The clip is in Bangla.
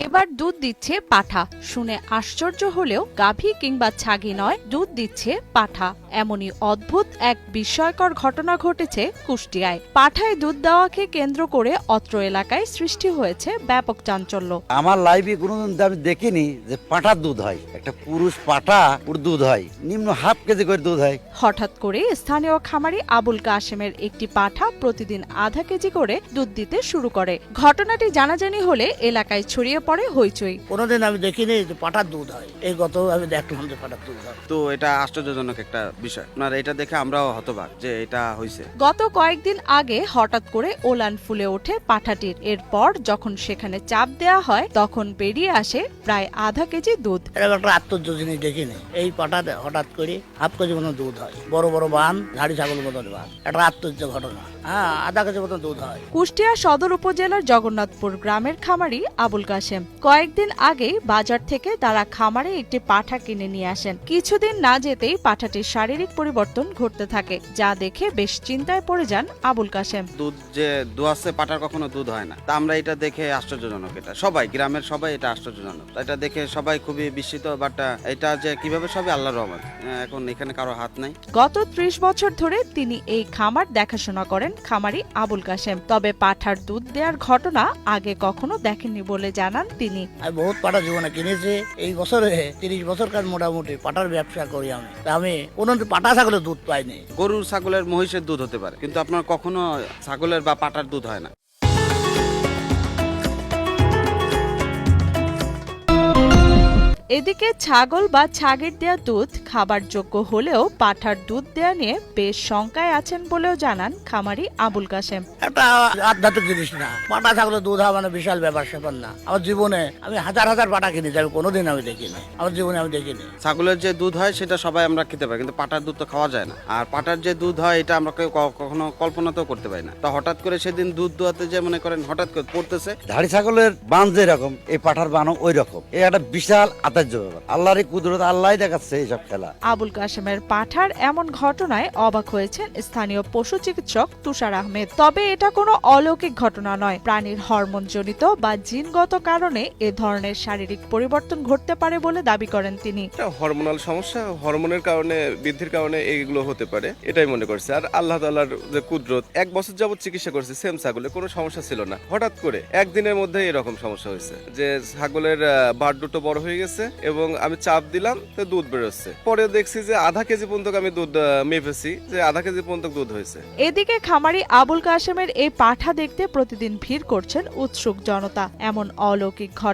এবার দুধ দিচ্ছে পাঠা। শুনে আশ্চর্য হলেও গাভী কিংবা ছাগি নয়, দুধ দিচ্ছে পাঠা। এমনই অদ্ভুত এক বিস্ময়কর ঘটনা ঘটেছে কুষ্টিয়ায়। পাঠায় দুধ দেওয়াকে কেন্দ্র করে অত্র এলাকায় সৃষ্টি হয়েছে ব্যাপক চাঞ্চল্য। আমার লাইফে কোনোদিন আমি দেখিনি যে পাঠার দুধ হয়। একটা পুরুষ পাঠা ওর দুধ হয় নিম্ন হাফ কেজি করে দুধ হয়। হঠাৎ করে স্থানীয় খামারি আবুল কাশেমের একটি পাঠা প্রতিদিন আধা কেজি করে দুধ দিতে শুরু করে। ঘটনাটি জানাজানি হলে এলাকায় ছড়িয়ে পড়ে হইচই। কোনোদিন আমি দেখিনি যে পাঠার দুধ হয়। এই গত আমি দেখলাম যে পাঠার দুধ হয়। তো এটা আশ্চর্যজনক একটা বিষয়। আপনার এটা দেখে আমরাও হতবাক যে এটা হয়েছে। গত কয়েকদিন আগে হঠাৎ করে ওলান ফুলে ওঠে পাঠাটির। এরপর যখন সেখানে চাপ দেয়া হয় তখন বেরিয়ে আসে প্রায় আধা কেজি দুধ। এরকম একটা আশ্চর্য জিনিস দেখিনি। এই পাঠাতে হঠাৎ করে হাফ কেজি মতো দুধ হয়। বড় বড় বান, ধাড়ি ছাগল মতন বান। একটা আশ্চর্য ঘটনা। হ্যাঁ, আধা কেজি মতো দুধ হয়। কুষ্টিয়া সদর উপজেলার জগন্নাথপুর গ্রামের খামারি আবুল কাশেম কয়েকদিন আগেই বাজার থেকে তারা খামারে একটি পাঠা কিনে নিয়ে আসেন। কিছুদিন না যেতেই পাঠাটির শারীরিক পরিবর্তন ঘটতে থাকে, যা দেখে বেশ চিন্তায় পড়ে যান আবুল কাশেম। দুধ যে দুয়াচ্ছে পাটার কখনো দুধ হয় না। তা আমরা এটা দেখে আশ্চর্যজনক। এটা সবাই গ্রামের সবাই এটা আশ্চর্যজনক। এটা দেখে সবাই খুবই বিস্মিত। বাট এটা যে কিভাবে সবই আল্লাহর রহমত। এখন এখানে কারো হাত নাই। গত ৩০ বছর ধরে তিনি এই খামার দেখাশোনা করেন খামারি আবুল কাশেম। তবে পাঠার দুধ দেওয়ার ঘটনা আগে কখনো দেখেননি বলে জানান তিনি। আমি বহুত পাঠা জীবনে কিনেছি। এই বছরে 30 বছরকার মোটামুটি পাঠার ব্যবসা করি আমি। তা আমি কোনো পাঠা ছাগলের দুধ পাইনি। গরুর ছাগলের মহিষের দুধ হতে পারে, কিন্তু আপনার কখনো ছাগলের বা পাটার দুধ হয় না। এদিকে ছাগল বা ছাগির দেয়া দুধ খাবার যোগ্য হলেও পাঠার দুধ দেয়া নিয়ে বেশ শঙ্কায় আছেন বলেও জানান খামারি আবুল কাশেম। একটা আধ্যাত্মিক জিনিস না। পাঠা ছাগলের দুধ হওয়া মানে বিশাল ব্যাপার স্যাপার না। আমার জীবনে আমি হাজার হাজার পাঠা কিনেছি, আমি কোনোদিন আমি দেখিনি। আমার জীবনে আমি দেখিনি। ছাগলের যে দুধ হয় সেটা সবাই আমরা খেতে পারি, কিন্তু পাটার দুধ তো খাওয়া যায় না। আর পাটার যে দুধ হয় এটা আমরা কেউ কখনো কল্পনাতেও করতে পারি না। তো হঠাৎ করে সেদিন দুধ দোয়াতে যে মনে করেন হঠাৎ করে পড়তেছে। ধাড়ি ছাগলের বান যেরকম এই পাঠার বানও ওই রকম। এই একটা বিশাল আশ্চর্য ব্যাপার। আল্লাহরই কুদরত, আল্লাহই দেখাচ্ছে এইসব খেলা। আবুল কাশেমের পাঠার এমন ঘটনায় অবাক হয়েছেন স্থানীয় পশু চিকিৎসক তুষার আহমেদ। তবে এটা কোনো অলৌকিক ঘটনা নয়। প্রাণীর হরমোনজনিত বা জিনগত কারণে এ ধরনের শারীরিক পরিবর্তন ঘটতে পারে বলে দাবি করেন তিনি। হরমোনাল সমস্যা, হরমোনের কারণে, বৃদ্ধির কারণে এইগুলো হতে পারে, এটাই মনে করছে। আর আল্লাহ তাআলার যে কুদরত, 1 বছর যাবত চিকিৎসা করছে সেম ছাগলে, কোনো সমস্যা ছিল না। হঠাৎ করে একদিনের মধ্যে এরকম সমস্যা হয়েছে যে ছাগলের বাট দুটো বড় হয়ে গেছে এবং আমি চাপ দিলাম তো দুধ বেরোচ্ছে। পরে দেখছি যে আধা কেজি পর্যন্ত আমি দুধ মেপেছি, যে আধা কেজি পর্যন্ত দুধ হয়েছে। এদিকে খামারি আবুল কাশেমের এই পাঠা দেখতে প্রতিদিন ভিড় করছেন উৎসুক জনতা। এমন অলৌকিক ঘটনা